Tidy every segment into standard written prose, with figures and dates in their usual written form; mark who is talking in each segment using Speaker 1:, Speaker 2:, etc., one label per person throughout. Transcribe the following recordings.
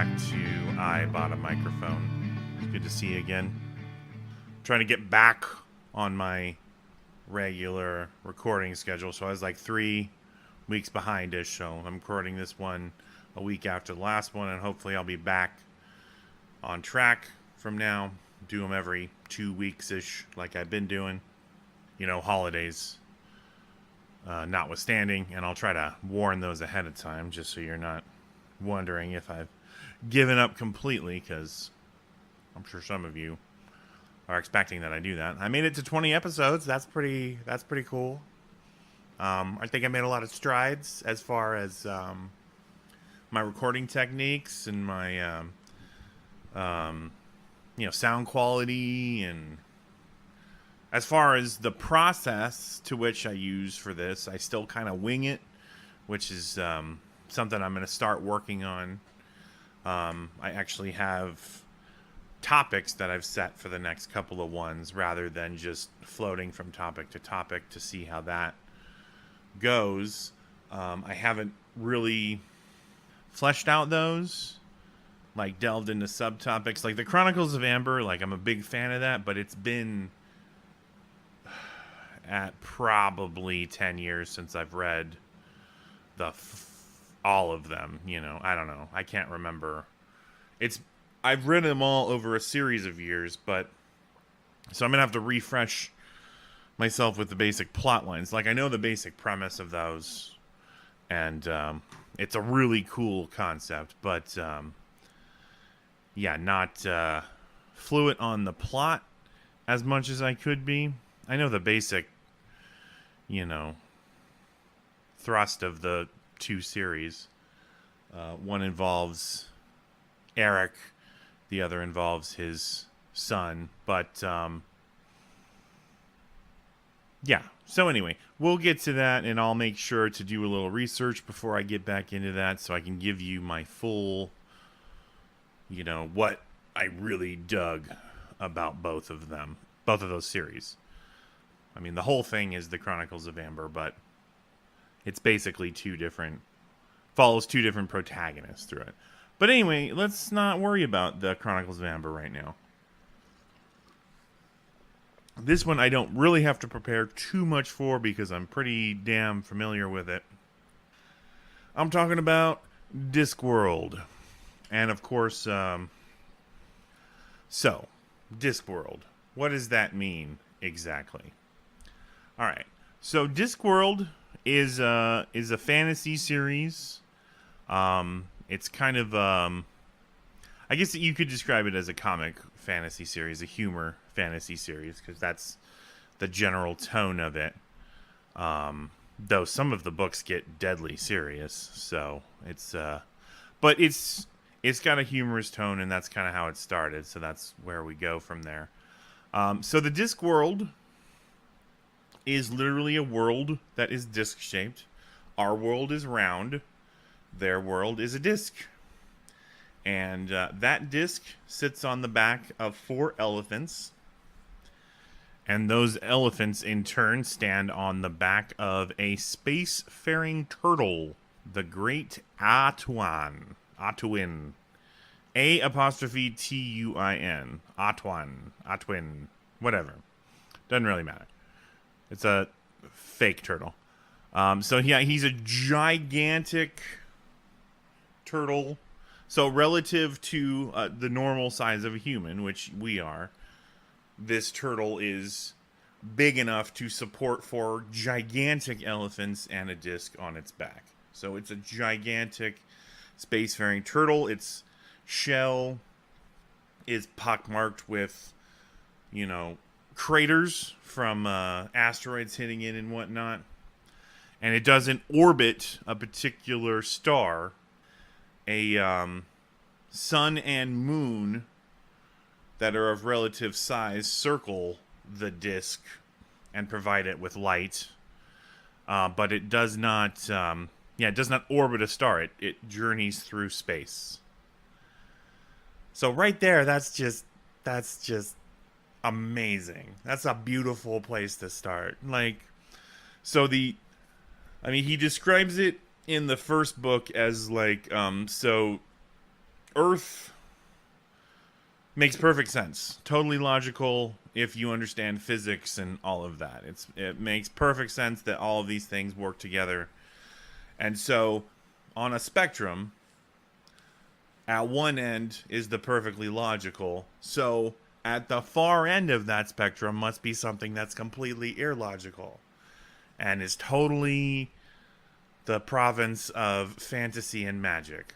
Speaker 1: back to I Bought a Microphone. It's good to see you again. Trying to get back on my regular recording schedule, so I was like 3 weeks behind-ish, so I'm recording this one a week after the last one, and hopefully I'll be back on track from now. Do them every 2 weeks-ish like I've been doing. You know, holidays notwithstanding, and I'll try to warn those ahead of time just so you're not wondering if I've given up completely, because I'm sure some of you are expecting that I do that. I made it to 20 episodes. That's pretty cool. I think I made a lot of strides as far as my recording techniques and my sound quality, and as far as the process to which I use for this, I still kind of wing it, which is something I'm going to start working on. I actually have topics that I've set for the next couple of ones, rather than just floating from topic to topic to see how that goes. I haven't really fleshed out those, like delved into subtopics. Like the Chronicles of Amber, like I'm a big fan of that, but it's been at probably 10 years since I've read all of them. I don't know. I can't remember. I've read them all over a series of years, but so I'm gonna have to refresh myself with the basic plot lines. Like I know the basic premise of those, and it's a really cool concept, but not fluent on the plot as much as I could be. I know the basic thrust of the two series. One involves Eric, the other involves his son, but so anyway, we'll get to that, and I'll make sure to do a little research before I get back into that, so I can give you my full what I really dug about both of those series. I mean, the whole thing is the Chronicles of Amber, but it's basically follows two different protagonists through it. But anyway, let's not worry about the Chronicles of Amber right now. This one I don't really have to prepare too much for, because I'm pretty damn familiar with it. I'm talking about Discworld. And of course, so, Discworld. What does that mean exactly? Alright, so Discworld is a fantasy series. It's kind of, I guess you could describe it as a comic fantasy series, a humor fantasy series, because that's the general tone of it. Though some of the books get deadly serious, so it's, but it's got a humorous tone, and that's kind of how it started, so that's where we go from there. So the Discworld is literally a world that is disc-shaped. Our world is round. Their world is a disc. And that disc sits on the back of 4 elephants. And those elephants, in turn, stand on the back of a spacefaring turtle, the Great Atuan. Atuin. A''Tuin. Atuin. Whatever. Doesn't really matter. It's a fake turtle. So yeah, he's a gigantic turtle. So relative to the normal size of a human, which we are, this turtle is big enough to support 4 gigantic elephants and a disc on its back. So it's a gigantic spacefaring turtle. Its shell is pockmarked with, craters from asteroids hitting it and whatnot. And it doesn't orbit a particular star. A sun and moon that are of relative size circle the disk and provide it with light. But it does not, it does not orbit a star. It journeys through space. So right there, that's just amazing. That's a beautiful place to start. He describes it in the first book as so Earth makes perfect sense. Totally logical if you understand physics and all of that. It makes perfect sense that all of these things work together. And so on a spectrum, at one end is the perfectly logical. So at the far end of that spectrum must be something that's completely illogical and is totally the province of fantasy and magic.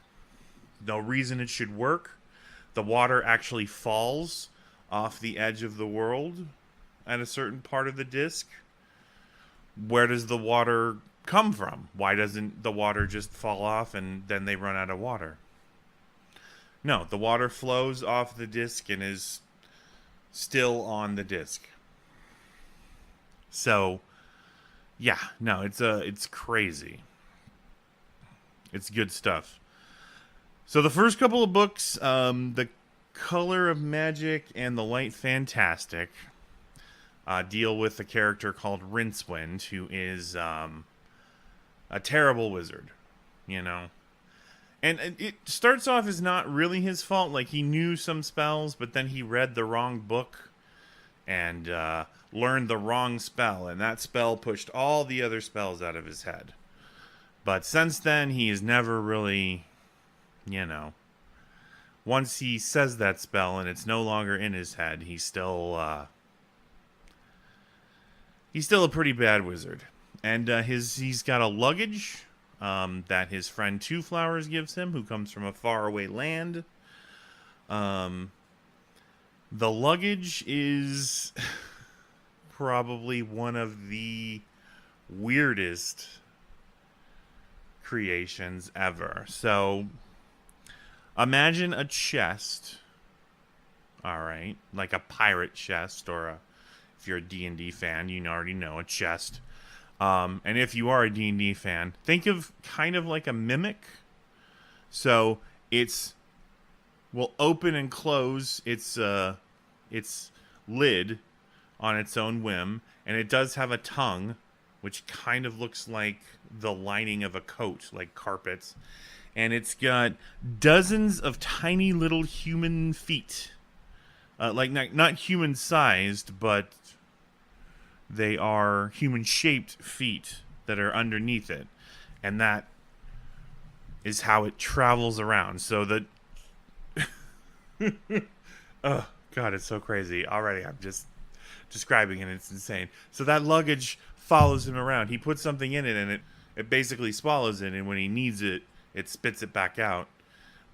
Speaker 1: No reason it should work. The water actually falls off the edge of the world at a certain part of the disc. Where does the water come from? Why doesn't the water just fall off and then they run out of water? No, the water flows off the disc and is still on the disc. So, yeah, no, it's crazy. It's good stuff. So the first couple of books, The Color of Magic and The Light Fantastic, deal with a character called Rincewind, who is a terrible wizard, you know. And it starts off as not really his fault. Like, he knew some spells, but then he read the wrong book and learned the wrong spell. And that spell pushed all the other spells out of his head. But since then, he has never really, you know... Once he says that spell and it's no longer in his head, he's still a pretty bad wizard. And he's got a luggage that his friend Two Flowers gives him, who comes from a faraway land. The luggage is probably one of the weirdest creations ever. So imagine a chest, all right, like a pirate chest, or if you're a D&D fan, you already know a chest. And if you are a D&D fan, think of kind of like a mimic. So will open and close its lid on its own whim, and it does have a tongue, which kind of looks like the lining of a coat, like carpets. And it's got dozens of tiny little human feet. Like, not human-sized, but they are human-shaped feet that are underneath it. And that is how it travels around. So the... oh, God, it's so crazy. Already, I'm just describing it. It's insane. So that luggage follows him around. He puts something in it, and it basically swallows it. And when he needs it, it spits it back out.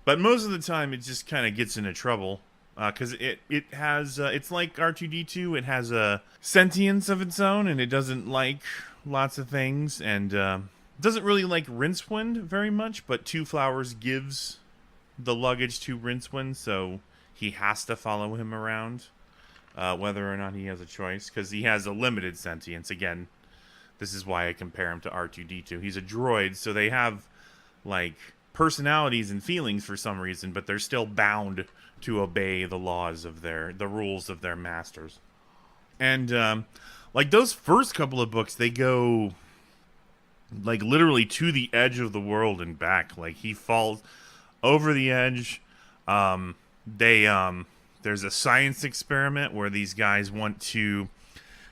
Speaker 1: But most of the time, it just kind of gets into trouble. Because it has... it's like R2-D2. It has a sentience of its own, and it doesn't like lots of things. And doesn't really like Rincewind very much. But Two Flowers gives the luggage to Rincewind, so he has to follow him around. Whether or not he has a choice. Because he has a limited sentience. Again, this is why I compare him to R2-D2. He's a droid, so they have... like personalities and feelings for some reason, but they're still bound to obey the laws of the rules of their masters. And like those first couple of books, they go like literally to the edge of the world and back. Like he falls over the edge. There's a science experiment where these guys want to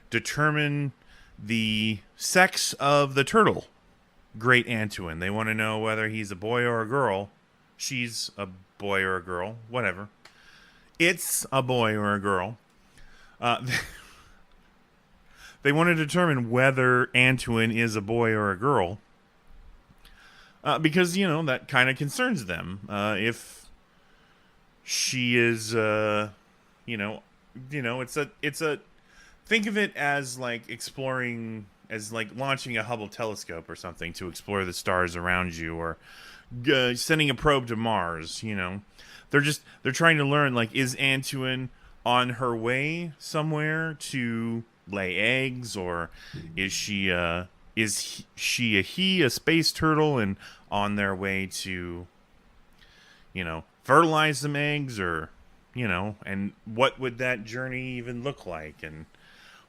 Speaker 1: determine the sex of the turtle, Great Antuin. They want to know whether he's a boy or a girl. She's a boy or a girl. Whatever. It's a boy or a girl. They want to determine whether Antuin is a boy or a girl. Because, that kind of concerns them. If she is, it's a... Think of it as, like, exploring... as like launching a Hubble telescope or something to explore the stars around you, or sending a probe to Mars. They're trying to learn, like, is Antuin on her way somewhere to lay eggs, or is she a space turtle and on their way to fertilize some eggs, or and what would that journey even look like, and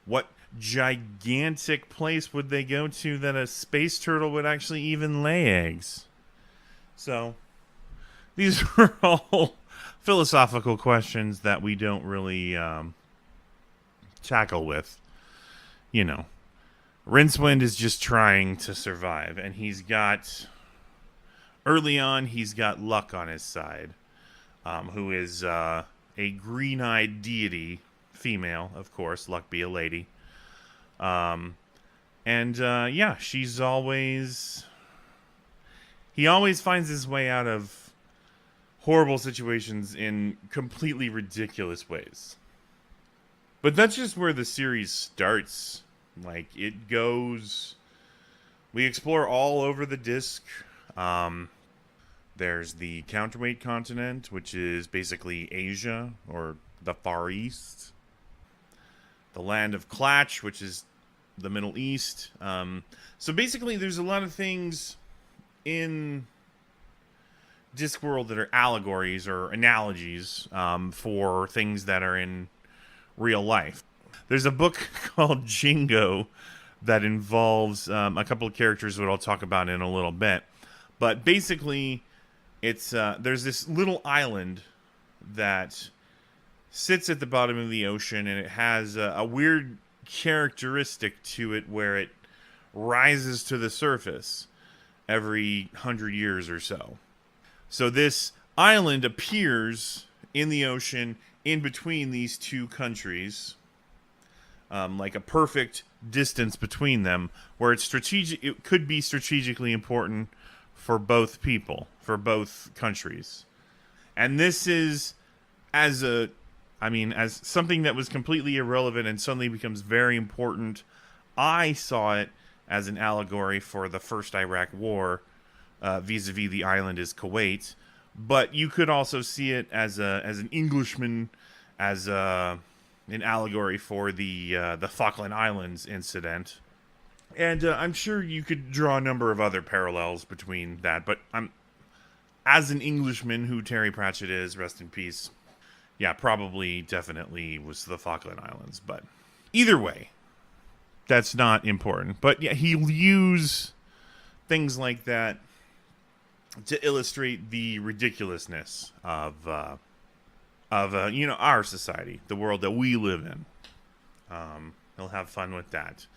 Speaker 1: what gigantic place would they go to that a space turtle would actually even lay eggs? So, these are all philosophical questions that we don't really tackle with. You know, Rincewind is just trying to survive, and early on, he's got Luck on his side, who is a green-eyed deity, female, of course. Luck be a lady. Yeah, he always finds his way out of horrible situations in completely ridiculous ways. But that's just where the series starts. Like, we explore all over the disc. There's the counterweight continent, which is basically Asia, or the Far East. The land of Klatch, which is the Middle East. So basically, there's a lot of things in Discworld that are allegories or analogies for things that are in real life. There's a book called Jingo that involves a couple of characters that I'll talk about in a little bit. But basically, there's this little island that sits at the bottom of the ocean, and it has a weird characteristic to it where it rises to the surface every 100 years or so. So this island appears in the ocean in between these two countries, like a perfect distance between them, where it could be strategically important for both people, for both countries. And this is as something that was completely irrelevant and suddenly becomes very important. I saw it as an allegory for the first Iraq War, vis-a-vis the island is Kuwait. But you could also see it as an Englishman, as an allegory for the Falkland Islands incident. And I'm sure you could draw a number of other parallels between that. But as an Englishman who Terry Pratchett is, rest in peace, yeah, probably, definitely was the Falkland Islands. But either way, that's not important. But yeah, he'll use things like that to illustrate the ridiculousness of our society, the world that we live in. He'll have fun with that.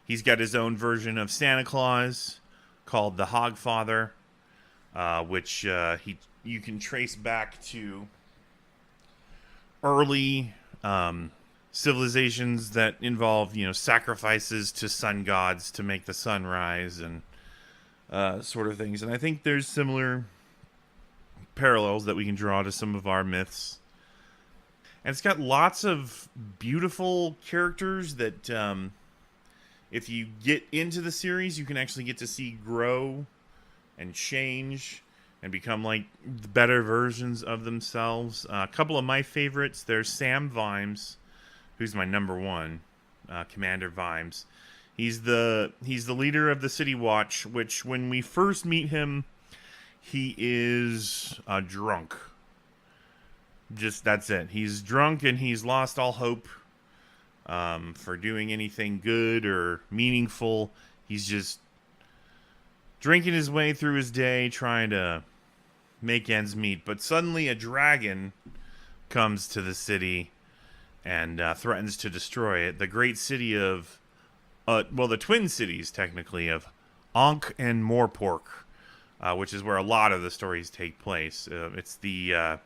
Speaker 1: He's got his own version of Santa Claus called the Hogfather, which you can trace back to early civilizations that involve, sacrifices to sun gods to make the sun rise and sort of things. And I think there's similar parallels that we can draw to some of our myths. And it's got lots of beautiful characters that, if you get into the series, you can actually get to see grow and change and become like better versions of themselves. A couple of my favorites, there's Sam Vimes, who's my number one, Commander Vimes. He's the leader of the City Watch, which when we first meet him, he is drunk. Just, that's it. He's drunk and he's lost all hope for doing anything good or meaningful. He's just drinking his way through his day, trying to make ends meet. But suddenly a dragon comes to the city and threatens to destroy it. The great city of, the twin cities, technically, of Ankh and Morpork, which is where a lot of the stories take place. It's the,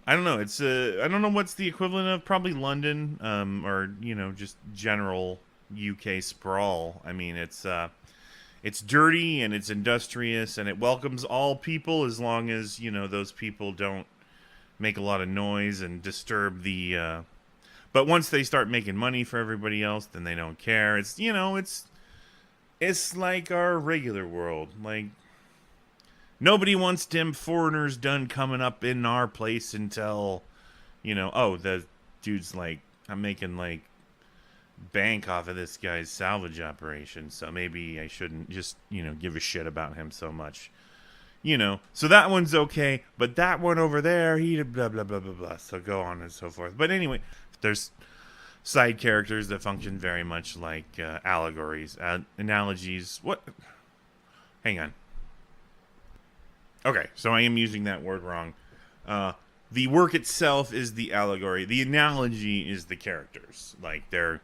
Speaker 1: I don't know, I don't know what's the equivalent of, probably London, or, just general UK sprawl. I mean, it's dirty and it's industrious and it welcomes all people as long as, those people don't make a lot of noise and disturb the, but once they start making money for everybody else, then they don't care. It's, it's like our regular world. Like, nobody wants them foreigners done coming up in our place until, the dude's like, I'm making like bank off of this guy's salvage operation, so maybe I shouldn't just, give a shit about him so much. So that one's okay, but that one over there, he blah, blah, blah, blah, blah, so go on and so forth. But anyway, there's side characters that function very much like allegories, analogies. What? Hang on. Okay, so I am using that word wrong. Uh, the work itself is the allegory. The analogy is the characters. Like, they're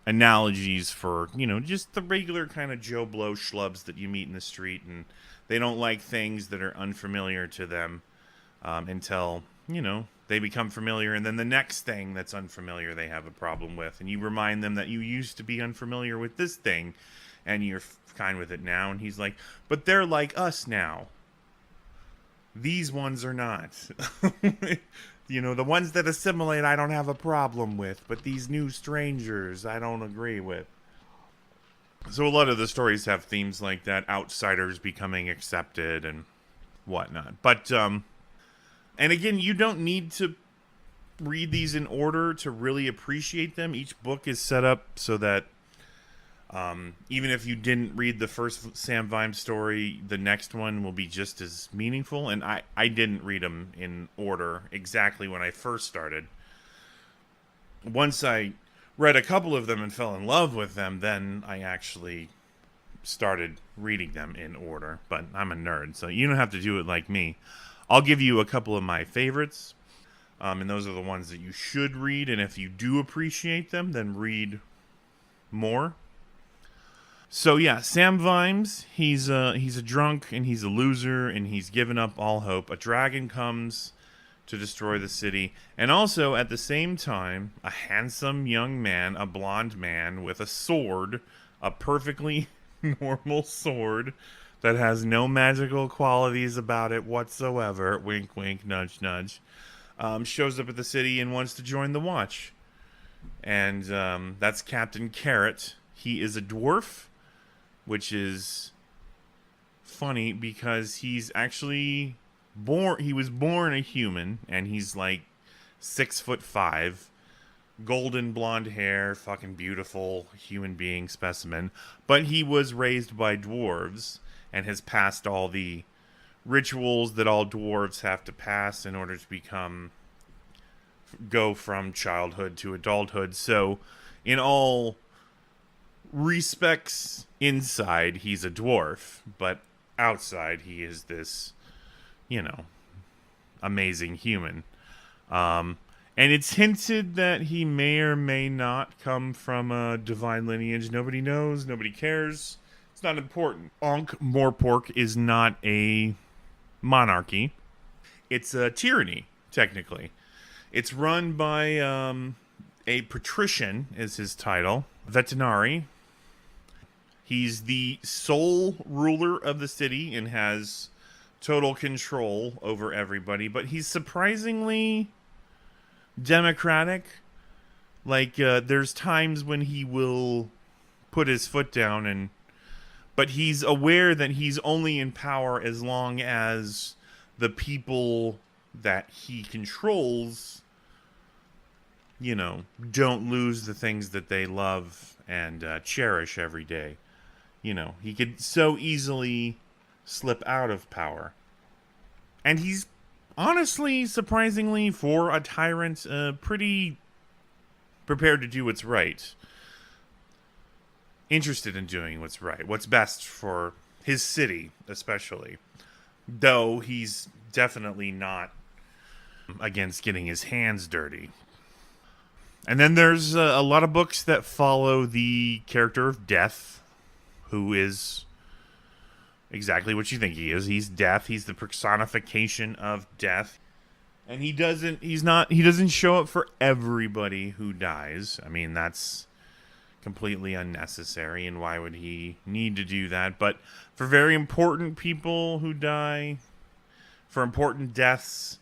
Speaker 1: analogies for, just the regular kind of Joe Blow schlubs that you meet in the street, and they don't like things that are unfamiliar to them until, they become familiar, and then the next thing that's unfamiliar they have a problem with, and you remind them that you used to be unfamiliar with this thing, and you're fine with it now, and he's like, but they're like us now. These ones are not. The ones that assimilate I don't have a problem with, but these new strangers I don't agree with. So a lot of the stories have themes like that, outsiders becoming accepted and whatnot. But, and again, you don't need to read these in order to really appreciate them. Each book is set up so that even if you didn't read the first Sam Vimes story, the next one will be just as meaningful. And I didn't read them in order exactly when I first started. Once I read a couple of them and fell in love with them, then I actually started reading them in order. But I'm a nerd, so you don't have to do it like me. I'll give you a couple of my favorites, and those are the ones that you should read. And if you do appreciate them, then read more. So yeah, Sam Vimes, he's a drunk and he's a loser and he's given up all hope. A dragon comes to destroy the city, and also at the same time, a handsome young man, a blonde man with a sword, a perfectly normal sword that has no magical qualities about it whatsoever, wink wink, nudge nudge, shows up at the city and wants to join the watch. And that's Captain Carrot. He is a dwarf, which is funny because he's actually he was born a human, and he's like 6'5", golden blonde hair, fucking beautiful human being specimen. But he was raised by dwarves and has passed all the rituals that all dwarves have to pass in order to go from childhood to adulthood. So in all respects, inside he's a dwarf, but outside he is this, amazing human. And it's hinted that he may or may not come from a divine lineage. Nobody knows. Nobody cares. It's not important. Ankh-Morpork is not a monarchy. It's a tyranny, technically. It's run by a patrician, is his title, Vetinari. He's the sole ruler of the city and has total control over everybody, but he's surprisingly democratic. Like, there's times when he will put his foot down, but he's aware that he's only in power as long as the people that he controls, don't lose the things that they love and cherish every day. He could so easily slip out of power. And he's honestly, surprisingly, for a tyrant, pretty prepared to do what's right. Interested in doing what's right. What's best for his city, especially. Though he's definitely not against getting his hands dirty. And then there's a lot of books that follow the character of Death, who is exactly what you think he is. He's death. He's the personification of death. And he doesn't show up for everybody who dies. I mean, that's completely unnecessary, and why would he need to do that? But for very important people who die, for important deaths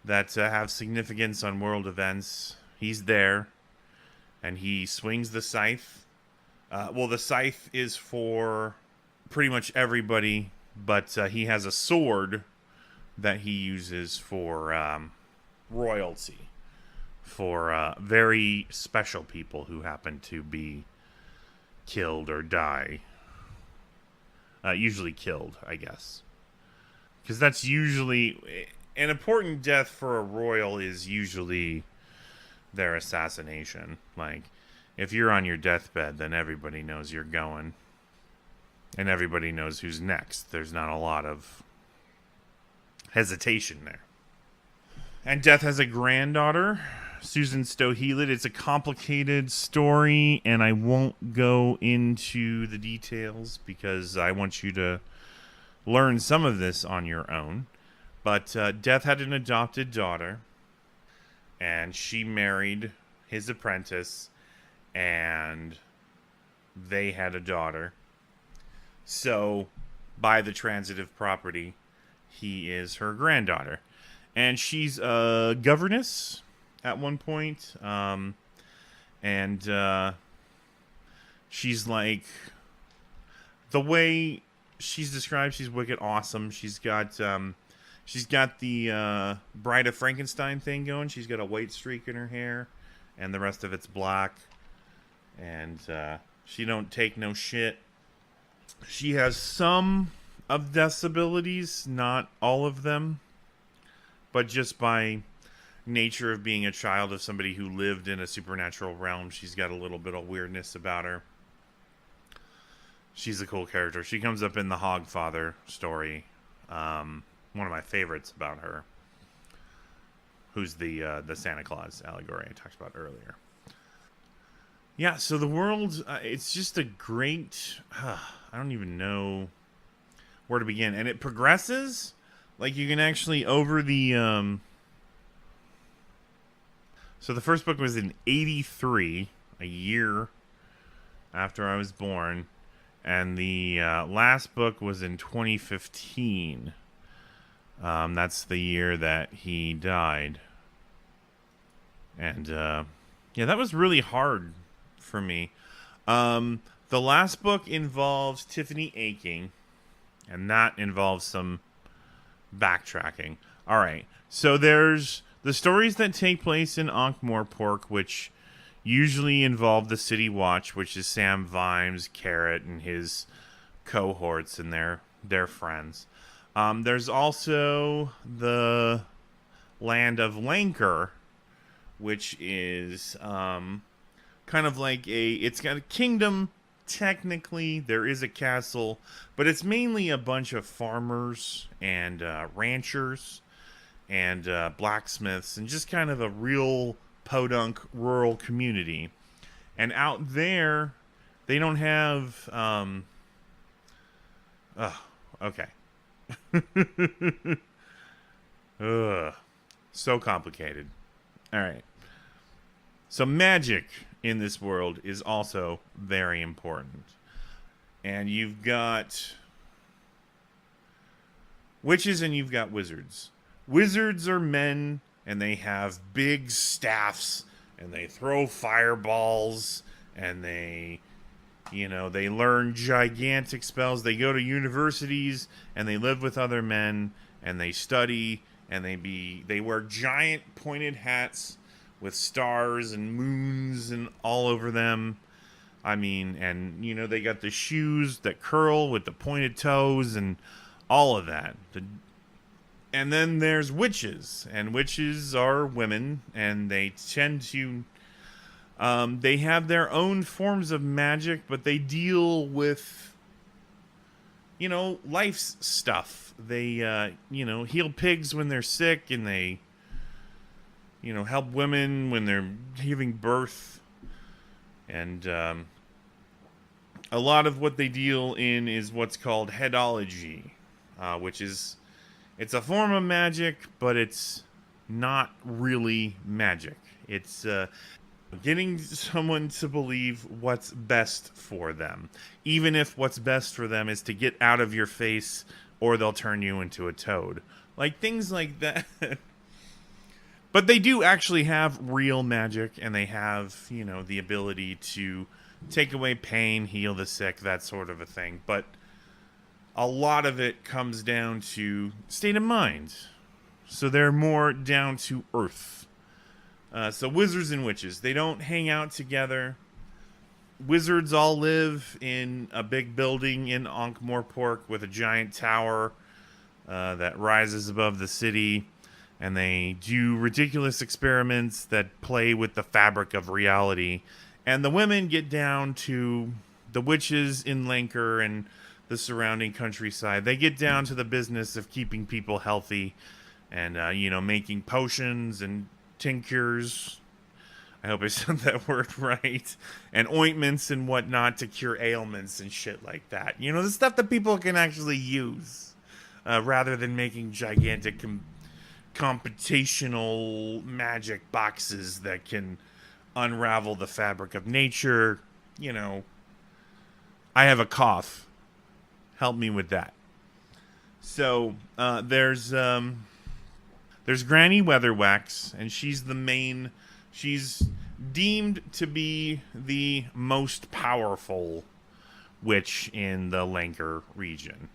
Speaker 1: that have significance on world events, he's there, and he swings the scythe. The scythe is for pretty much everybody, but he has a sword that he uses for royalty, for very special people who happen to be killed or die. Usually killed, I guess. Because that's usually... An important death for a royal is usually their assassination. Like, if you're on your deathbed, then everybody knows you're going. And everybody knows who's next. There's not a lot of hesitation there. And Death has a granddaughter, Susan Stohelit. It's a complicated story, and I won't go into the details because I want you to learn some of this on your own. But Death had an adopted daughter, and she married his apprentice, and they had a daughter. So, by the transitive property, he is her granddaughter. And she's a governess at one point. And she's like, the way she's described, she's wicked awesome. She's got the Bride of Frankenstein thing going. She's got a white streak in her hair, and the rest of it's black. And she don't take no shit. She has some of Death's abilities, not all of them, but just by nature of being a child of somebody who lived in a supernatural realm, she's got a little bit of weirdness about her. She's a cool character. She comes up in the Hogfather story. One of my favorites about her, who's the Santa Claus allegory I talked about earlier. Yeah, so the world, it's just a great, I don't even know where to begin. And it progresses, like you can actually, over the, so the first book was in 83, a year after I was born. And the last book was in 2015. That's the year that he died. And, yeah, that was really hard for me. The last book involves Tiffany Aching, and that involves some backtracking. All right, so there's the stories that take place in Ankh-Morpork, which usually involve the City Watch, which is Sam Vimes, Carrot, and his cohorts and their friends. There's also the land of Lancre, which is kind of like it's got a kingdom. Technically, there is a castle, but it's mainly a bunch of farmers and ranchers and blacksmiths and just kind of a real podunk rural community. And out there, they don't have okay. Ugh. So complicated. All right. So magic in this world is also very important. And you've got witches and you've got wizards. Wizards are men, and they have big staffs, and they throw fireballs, and they learn gigantic spells. They go to universities, and they live with other men, and they study, and they wear giant pointed hats with stars and moons and all over them. I mean, and they got the shoes that curl with the pointed toes and all of that. And then there's witches, and witches are women, and they tend to they have their own forms of magic, but they deal with life's stuff. They heal pigs when they're sick, and they help women when they're giving birth. And a lot of what they deal in is what's called headology, which is, it's a form of magic, but it's not really magic. It's getting someone to believe what's best for them, even if what's best for them is to get out of your face or they'll turn you into a toad. Like things like that. But they do actually have real magic, and they have, the ability to take away pain, heal the sick, that sort of a thing. But a lot of it comes down to state of mind. So they're more down to earth. So wizards and witches, they don't hang out together. Wizards all live in a big building in Ankh-Morpork with a giant tower that rises above the city. And they do ridiculous experiments that play with the fabric of reality. And the women get down to the witches in Lancre and the surrounding countryside. They get down to the business of keeping people healthy and, making potions and tinctures. I hope I said that word right. And ointments and whatnot to cure ailments and shit like that. The stuff that people can actually use rather than making gigantic computational magic boxes that can unravel the fabric of nature. I have a cough. Help me with that. So there's Granny Weatherwax, and she's the main. She's deemed to be the most powerful witch in the Lanker region,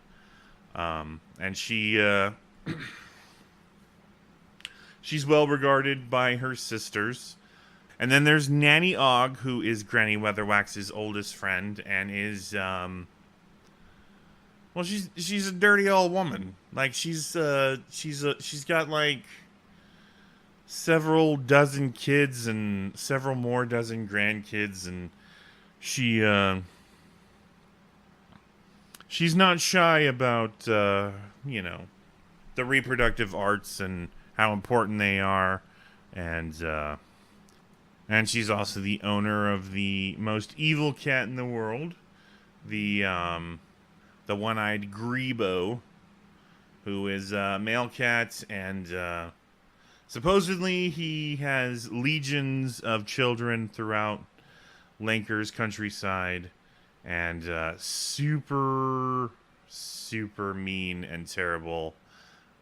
Speaker 1: and she's well regarded by her sisters. And then there's Nanny Og, who is Granny Weatherwax's oldest friend, and is she's a dirty old woman. Like she's got like several dozen kids and several more dozen grandkids, and she's not shy about the reproductive arts and how important they are, and she's also the owner of the most evil cat in the world, the one-eyed Grebo, who is a male cat, and supposedly he has legions of children throughout Lanker's countryside, and super, super mean and terrible.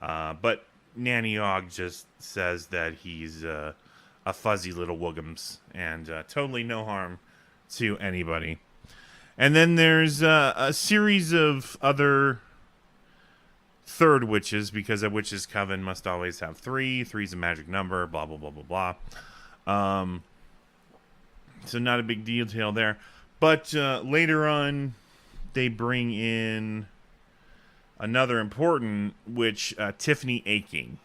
Speaker 1: But Nanny Og just says that he's a fuzzy little woogums, and totally no harm to anybody. And then there's a series of other third witches, because a witch's coven must always have three. Three's a magic number, blah, blah, blah, blah, blah. So not a big detail there. But later on, they bring in another important witch, Tiffany Aching,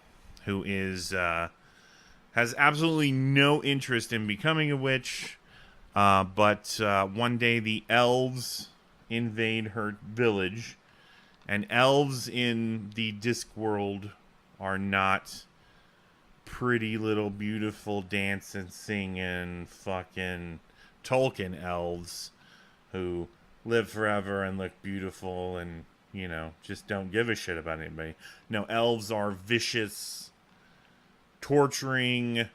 Speaker 1: who is has absolutely no interest in becoming a witch. But one day the elves invade her village. And elves in the Discworld are not pretty little beautiful dancing, singing, fucking Tolkien elves who live forever and look beautiful and, just don't give a shit about anybody. No, elves are vicious, torturing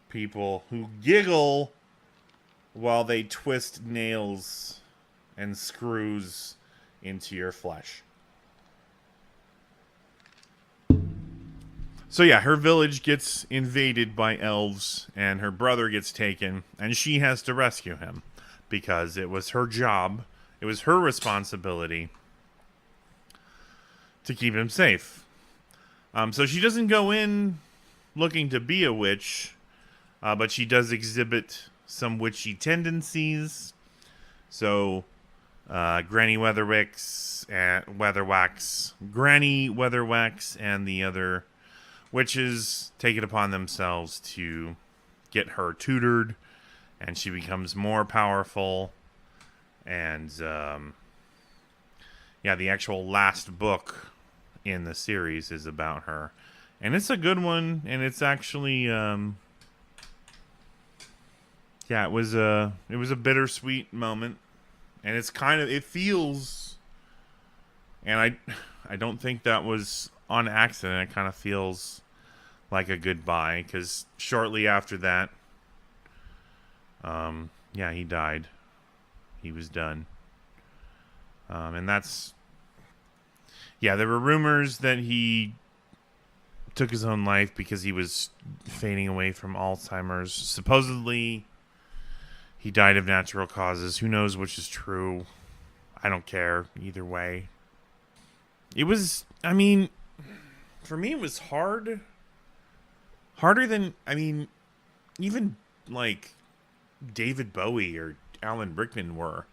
Speaker 1: people who giggle while they twist nails and screws into your flesh. So yeah, her village gets invaded by elves, and her brother gets taken, and she has to rescue him because it was her job, it was her responsibility to keep him safe. So she doesn't go in looking to be a witch, but she does exhibit some witchy tendencies. So Granny Weatherwax and the other witches take it upon themselves to get her tutored, and she becomes more powerful. And the actual last book in the series is about her, and it's a good one. And it's actually it was a bittersweet moment. And it's it feels, and I don't think that was on accident. It kind of feels like a goodbye, because shortly after that, he died. He was done. And that's, there were rumors that he took his own life because he was fading away from Alzheimer's. Supposedly, he died of natural causes. Who knows which is true? I don't care either way. It was, for me it was hard. Harder than, even like David Bowie or Alan Rickman were.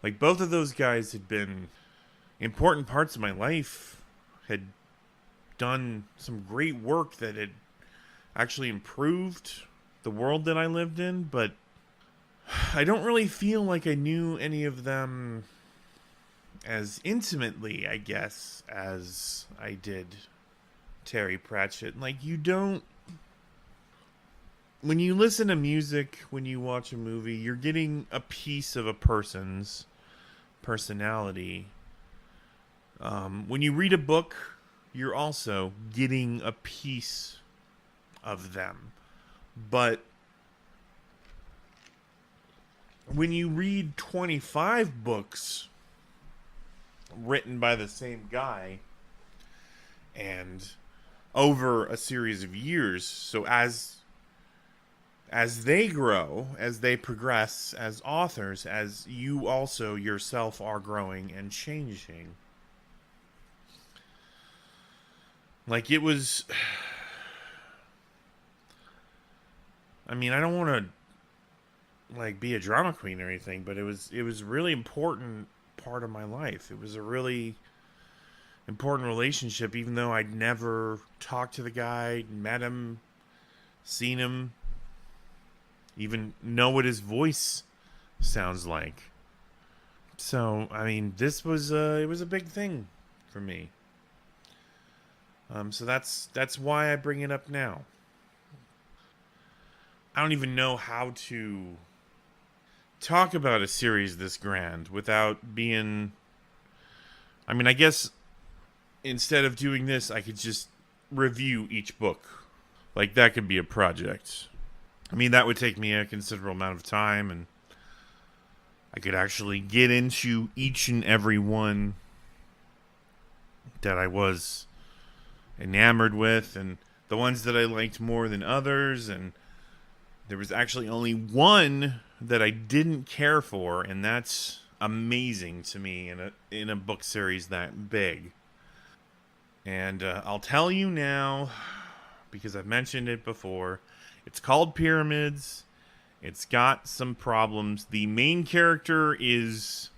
Speaker 1: Like, both of those guys had been important parts of my life, had done some great work that had actually improved the world that I lived in, but I don't really feel like I knew any of them as intimately, I guess, as I did Terry Pratchett. Like, you don't. When you listen to music, when you watch a movie, you're getting a piece of a person's personality. When you read a book, you're also getting a piece of them. But when you read 25 books written by the same guy and over a series of years, so as they grow, as they progress as authors, as you also yourself are growing and changing. Like, it was, I mean, I don't want to like be a drama queen or anything, but it was a really important part of my life. It was a really important relationship, even though I'd never talked to the guy, met him, seen him, even know what his voice sounds like. So, I mean, this was it was a big thing for me. So that's why I bring it up now. I don't even know how to talk about a series this grand without being. I mean, I guess instead of doing this, I could just review each book. Like, that could be a project. I mean, that would take me a considerable amount of time, and I could actually get into each and every one that I was enamored with, and the ones that I liked more than others, and there was actually only one that I didn't care for, and that's amazing to me in a book series that big. And I'll tell you now, because I've mentioned it before. It's called Pyramids. It's got some problems. The main character is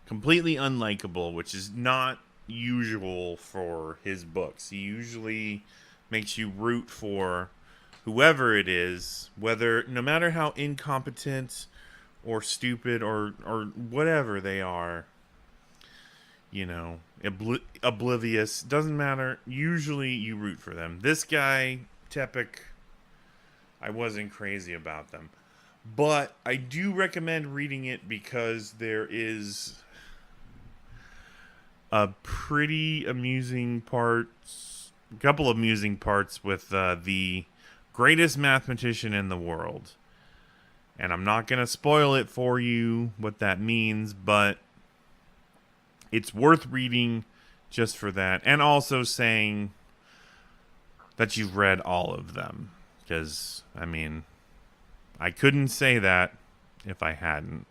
Speaker 1: completely unlikable, which is not usual for his books. He usually makes you root for whoever it is, whether no matter how incompetent or stupid or whatever they are, oblivious, doesn't matter. Usually you root for them. This guy, Tepik, I wasn't crazy about them. But I do recommend reading it because there is a pretty amusing parts, a couple of amusing parts with the greatest mathematician in the world. And I'm not going to spoil it for you what that means, but it's worth reading just for that. And also saying that you've read all of them. Because, I mean, I couldn't say that if I hadn't.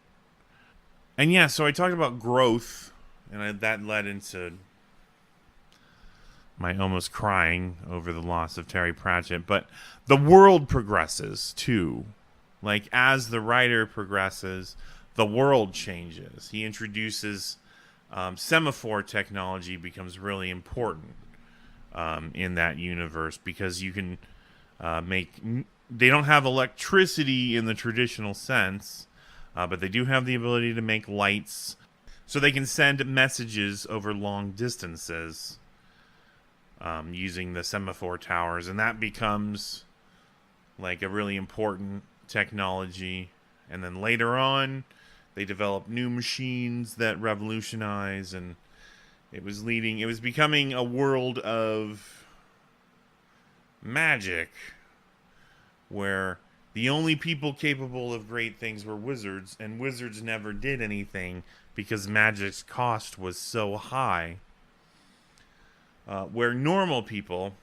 Speaker 1: And yeah, so I talked about growth, and that led into my almost crying over the loss of Terry Pratchett. But the world progresses, too. Like, as the writer progresses, the world changes. He introduces semaphore technology becomes really important in that universe because you can make. They don't have electricity in the traditional sense, but they do have the ability to make lights, so they can send messages over long distances using the semaphore towers, and that becomes like a really important technology. And then later on, they developed new machines that revolutionize, and it was becoming a world of magic where the only people capable of great things were wizards, and wizards never did anything because magic's cost was so high. Where normal people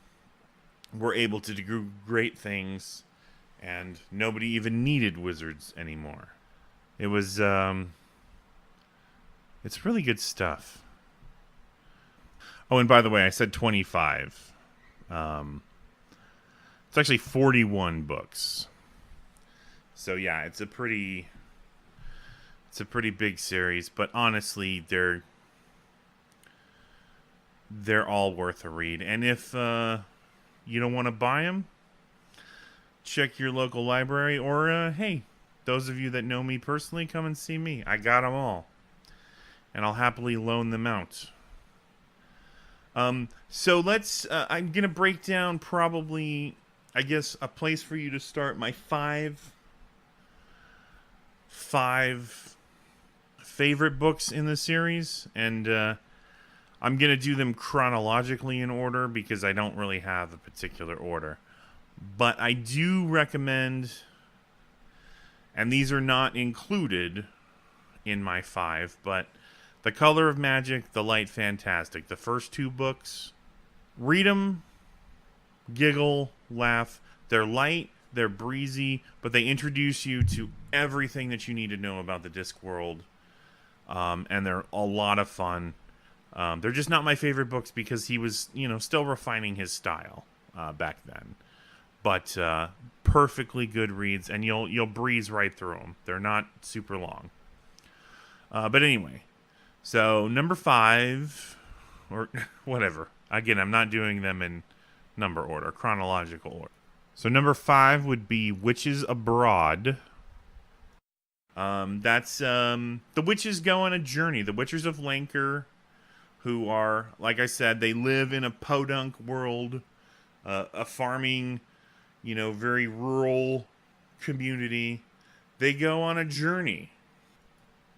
Speaker 1: were able to do great things, and nobody even needed wizards anymore. It was, it's really good stuff. Oh, and by the way, I said 25. It's actually 41 books. So yeah, it's a pretty big series, but honestly, they're all worth a read. And if you don't want to buy them, check your local library, or hey, those of you that know me personally, come and see me. I got them all. and I'll happily loan them out. So let's. I'm gonna break down probably, I guess, a place for you to start. My five favorite books in the series, and I'm gonna do them chronologically in order because I don't really have a particular order. But I do recommend, and these are not included in my five, but The Color of Magic, The Light Fantastic. The first two books, read them, giggle, laugh. They're light, they're breezy, but they introduce you to everything that you need to know about the Discworld. And they're a lot of fun. They're just not my favorite books because he was, still refining his style back then. But perfectly good reads, and you'll breeze right through them. They're not super long. But anyway, so number 5, or whatever. Again, I'm not doing them in number order, chronological order. So number 5 would be Witches Abroad. That's the witches go on a journey. The Witchers of Lancre, who are, like I said, they live in a podunk world, a farming, very rural community. They go on a journey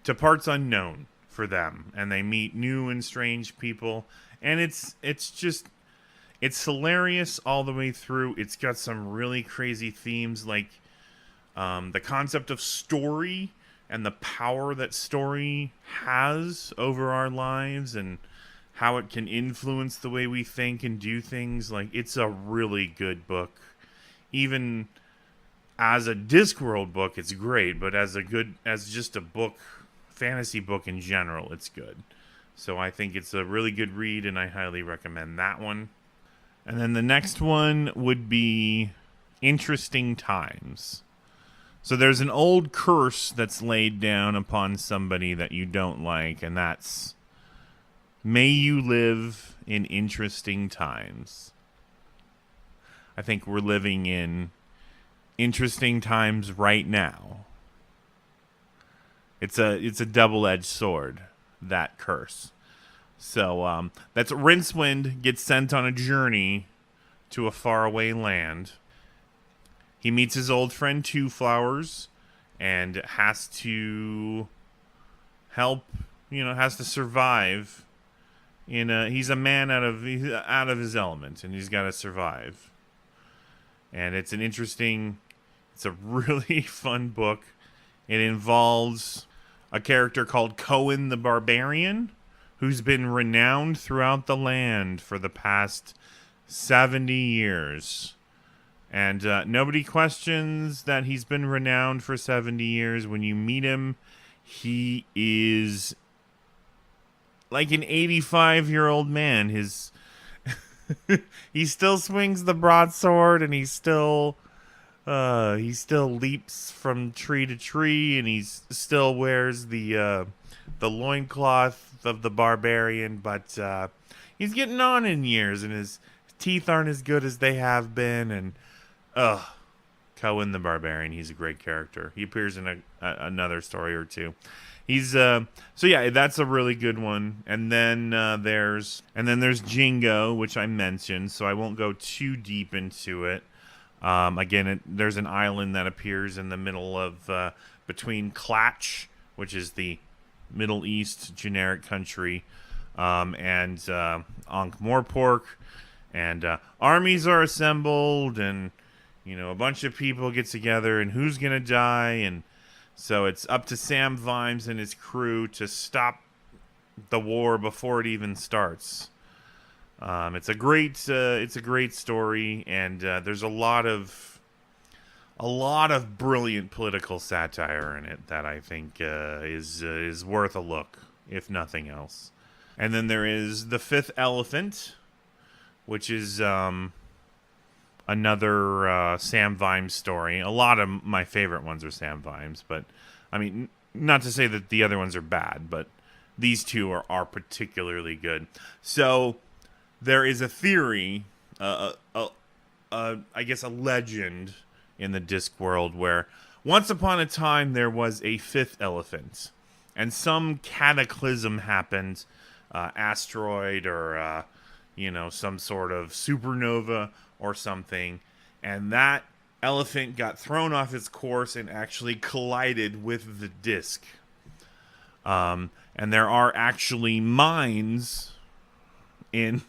Speaker 1: to parts unknown for them, and they meet new and strange people, and it's hilarious all the way through. It's got some really crazy themes, like the concept of story and the power that story has over our lives and how it can influence the way we think and do things. Like, it's a really good book. Even as a Discworld book, it's great, but as just a book, fantasy book in general, it's good. So I think it's a really good read, and I highly recommend that one. And then the next one would be Interesting Times. So there's an old curse that's laid down upon somebody that you don't like, and that's, may you live in interesting times. I think we're living in interesting times right now. It's a double-edged sword, that curse. So that's Rincewind gets sent on a journey to a faraway land. He meets his old friend Two Flowers and has to help, has to survive. He's a man out of his element, and he's got to survive. And it's a really fun book. It involves a character called Cohen the Barbarian, who's been renowned throughout the land for the past 70 years. And nobody questions that he's been renowned for 70 years. When you meet him, he is like an 85-year-old man. He still swings the broadsword, and he still leaps from tree to tree, and he still wears the loincloth of the barbarian, but he's getting on in years, and his teeth aren't as good as they have been, and Cohen the Barbarian, he's a great character. He appears in another story or two. He's so yeah, that's a really good one. And then there's Jingo, which I mentioned, so I won't go too deep into it. Again, there's an island that appears in the middle of between Klatch, which is the Middle East generic country, and Ankh-Morpork, and armies are assembled, and a bunch of people get together, and who's gonna die, and so it's up to Sam Vimes and his crew to stop the war before it even starts. It's a great story, and there's a lot of brilliant political satire in it that I think is worth a look, if nothing else. And then there is The Fifth Elephant, which is another Sam Vimes story. A lot of my favorite ones are Sam Vimes, but I mean, not to say that the other ones are bad, but these two are particularly good. So there is a theory, I guess a legend in the Discworld, where once upon a time there was a fifth elephant, and some cataclysm happened, asteroid or some sort of supernova or something, and that elephant got thrown off its course and actually collided with the disc. And there are actually mines in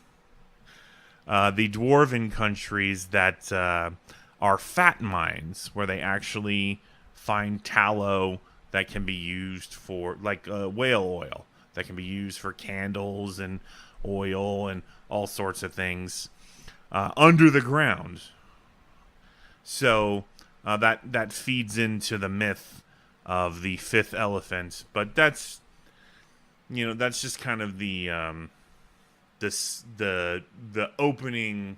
Speaker 1: the dwarven countries that are fat mines where they actually find tallow that can be used for, like whale oil, that can be used for candles and oil and all sorts of things under the ground. So that feeds into the myth of the fifth elephant, but that's just kind of the opening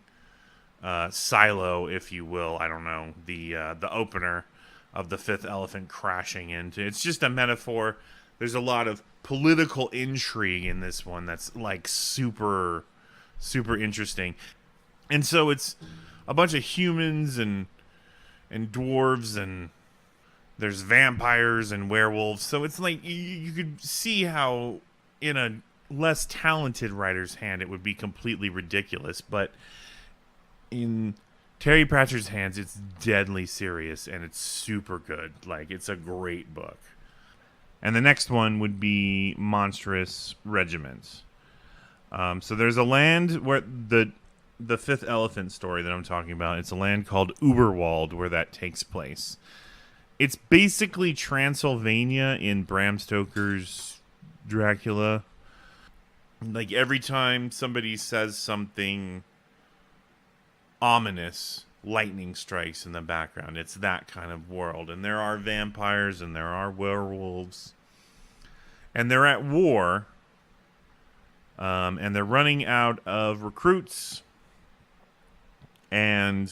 Speaker 1: silo, if you will. I don't know, the opener of the fifth elephant crashing into. It's just a metaphor. There's a lot of political intrigue in this one that's like super super interesting. And so it's a bunch of humans and dwarves, and there's vampires and werewolves. So it's like you could see how in a less talented writer's hand it would be completely ridiculous, but in Terry Pratchett's hands it's deadly serious and it's super good. Like, it's a great book. And the next one would be Monstrous Regiment. So there's a land where the fifth elephant story that I'm talking about, it's a land called Uberwald where that takes place. It's basically Transylvania in Bram Stoker's Dracula. Like, every time somebody says something ominous, lightning strikes in the background. It's that kind of world. And there are vampires and there are werewolves. And they're at war. And they're running out of recruits. And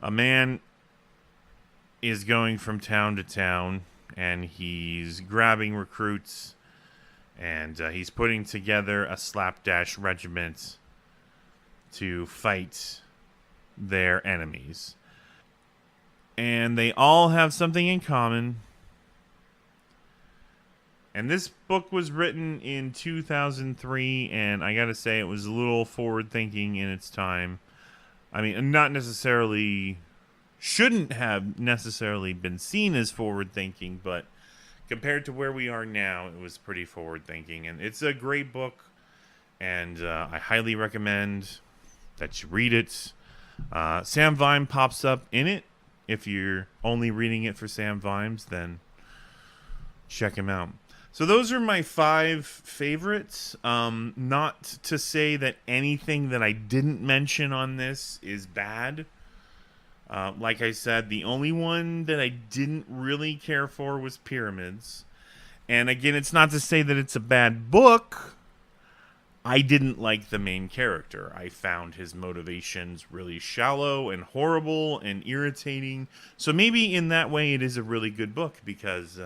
Speaker 1: a man is going from town to town, and he's grabbing recruits, and he's putting together a slapdash regiment to fight their enemies. And they all have something in common. And this book was written in 2003, and I gotta say, it was a little forward-thinking in its time. I mean, not necessarily... shouldn't have necessarily been seen as forward-thinking, but compared to where we are now, it was pretty forward-thinking. And it's a great book, and I highly recommend that you read it. Sam Vine pops up in it. If you're only reading it for Sam Vimes, then check him out. So those are my 5 favorites. Not to say that anything that I didn't mention on this is bad. Like I said, the only one that I didn't really care for was Pyramids. And again, it's not to say that it's a bad book. I didn't like the main character. I found his motivations really shallow and horrible and irritating. So maybe in that way it is a really good book, because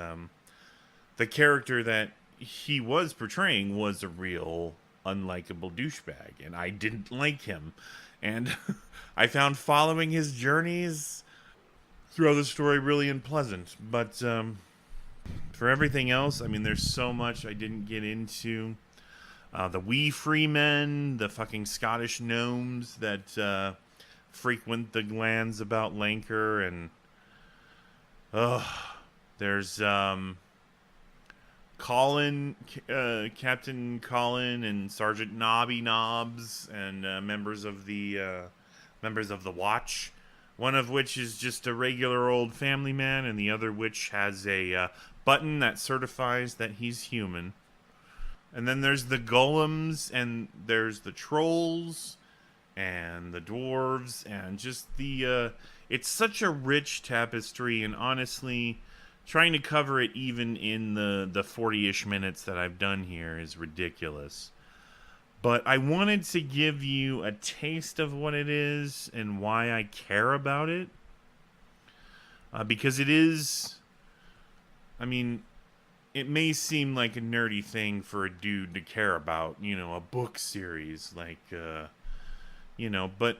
Speaker 1: the character that he was portraying was a real unlikable douchebag, and I didn't like him. And I found following his journeys throughout the story really unpleasant. But for everything else, I mean, there's so much I didn't get into. The wee free men, the fucking Scottish gnomes that frequent the lands about Lancre, and there's Colin, Captain Colin, and Sergeant Nobby Knobs, and members of the Watch. One of which is just a regular old family man, and the other which has a button that certifies that he's human. And then there's the golems, and there's the trolls, and the dwarves, and just the... it's such a rich tapestry, and honestly, trying to cover it even in the 40-ish minutes that I've done here is ridiculous. But I wanted to give you a taste of what it is and why I care about it. Because it is... I mean... it may seem like a nerdy thing for a dude to care about, a book series, but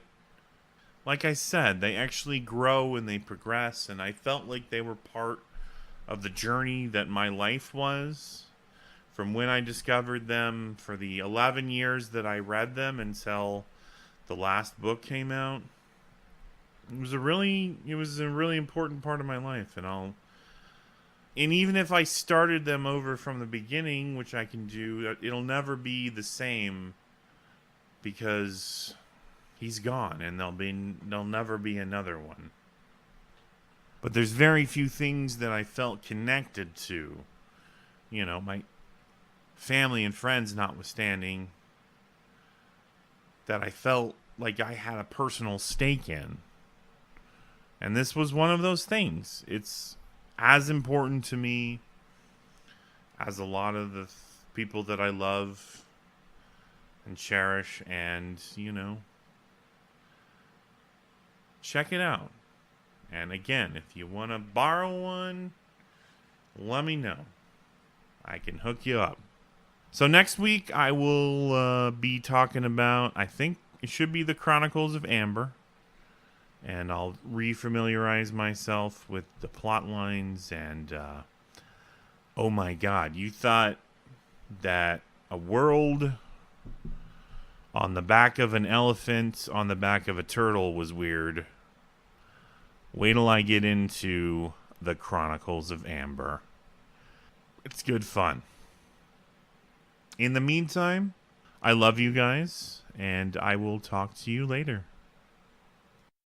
Speaker 1: like I said, they actually grow and they progress, and I felt like they were part of the journey that my life was from when I discovered them for the 11 years that I read them until the last book came out. It was a really important part of my life, and even if I started them over from the beginning, which I can do, it'll never be the same because he's gone and there'll never be another one. But there's very few things that I felt connected to. You know, my family and friends notwithstanding, that I felt like I had a personal stake in. And this was one of those things. It's as important to me as a lot of the people that I love and cherish. And, check it out. And again, if you want to borrow one, let me know. I can hook you up. So next week I will be talking about, I think it should be the Chronicles of Amber. And I'll refamiliarize myself with the plot lines. And, oh my God, you thought that a world on the back of an elephant on the back of a turtle was weird. Wait till I get into the Chronicles of Amber. It's good fun. In the meantime, I love you guys, and I will talk to you later.